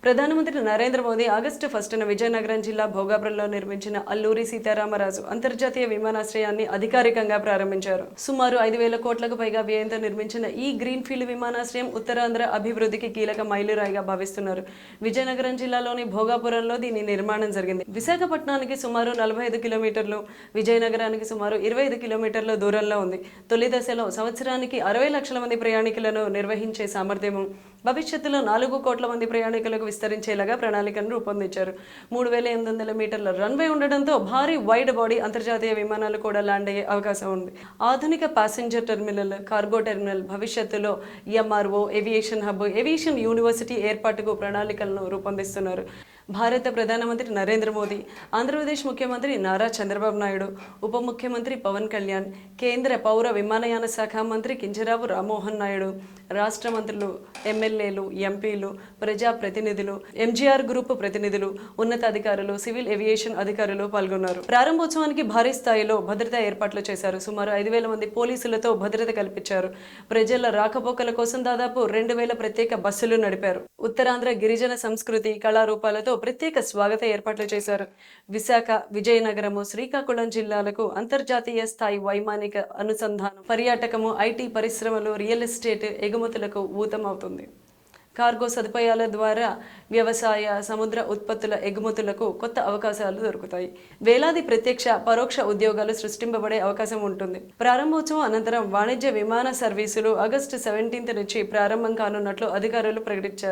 ప్రధానమంత్రి నరేంద్ర మోదీ ఆగస్టు 1న విజయనగరం జిల్లా భోగాపురంలో నిర్మించిన అల్లూరి సీతారామరాజు అంతర్జాతీయ విమానాశ్రయాన్ని అధికారికంగా ప్రారంభించారు. సుమారు 5,000 కోట్లకు పైగా వ్యయంతో నిర్మించిన ఈ గ్రీన్ఫీల్డ్ విమానాశ్రయం ఉత్తరాంధ్ర అభివృద్ధికి కీలక మైలురాయిగా భావిస్తున్నారు. విజయనగరం జిల్లాలోని భోగాపురంలో దీని నిర్మాణం జరిగింది. విశాఖపట్నానికి సుమారు 45 కిలోమీటర్లు, విజయనగరానికి సుమారు 25 కిలోమీటర్ల దూరంలో ఉంది. తొలి దశలో సంవత్సరానికి 60 లక్షల మంది ప్రయాణికులను నిర్వహించే సామర్థ్యము, భవిష్యత్తులో 4 కోట్ల మంది ప్రయాణికులకు విస్తరించేలాగా ప్రణాళికను రూపొందించారు. 3,800 మీటర్ల రన్వే ఉండడంతో భారీ వైడ్ బాడీ అంతర్జాతీయ విమానాలు కూడా ల్యాండ్ అయ్యే అవకాశం ఉంది. ఆధునిక ప్యాసింజర్ టెర్మినల్, కార్గో టెర్మినల్, భవిష్యత్తులో MRO, aviation hub, aviation university ఏర్పాటుకు ప్రణాళికలను రూపొందిస్తున్నారు. భారత ప్రధానమంత్రి నరేంద్ర మోదీ, ఆంధ్రప్రదేశ్ ముఖ్యమంత్రి నారా చంద్రబాబు నాయుడు, ఉప ముఖ్యమంత్రి పవన్ కళ్యాణ్, కేంద్ర పౌర విమానయాన శాఖ మంత్రి కింజరాపు రామ్మోహన్ నాయుడు, రాష్ట్ర మంత్రులు, ఎమ్మెల్యేలు, ఎంపీలు, ప్రజాప్రతినిధులు, ఎంజీఆర్ గ్రూప్ ప్రతినిధులు, ఉన్నతాధికారులు, సివిల్ ఏవియేషన్ అధికారులు పాల్గొన్నారు. ప్రారంభోత్సవానికి భారీ స్థాయిలో భద్రతా ఏర్పాట్లు చేశారు. సుమారు 5,000 మంది పోలీసులతో భద్రత కల్పించారు. ప్రజల రాకపోకల కోసం దాదాపు 2,000 ప్రత్యేక బస్సులు నడిపారు. ఉత్తరాంధ్ర గిరిజన సంస్కృతి, కళారూపాలతో ప్రత్యేక స్వాగత ఏర్పాట్లు చేశారు. విశాఖ, విజయనగరము, శ్రీకాకుళం జిల్లాలకు అంతర్జాతీయ స్థాయి వైమానిక అనుసంధానం, పర్యాటకము, ఐటీ పరిశ్రమలు, రియల్ ఎస్టేట్ ఎగుమతులకు ఊతమవుతుంది. కార్గో సదుపాయాల ద్వారా వ్యవసాయ, సముద్ర ఉత్పత్తుల ఎగుమతులకు కొత్త అవకాశాలు దొరుకుతాయి. వేలాది ప్రత్యక్ష, పరోక్ష ఉద్యోగాలు సృష్టింపబడే అవకాశం ఉంటుంది. ప్రారంభోత్సవం అనంతరం వాణిజ్య విమాన సర్వీసులు ఆగస్టు 17 నుంచి ప్రారంభం కానున్నట్లు అధికారులు ప్రకటించారు.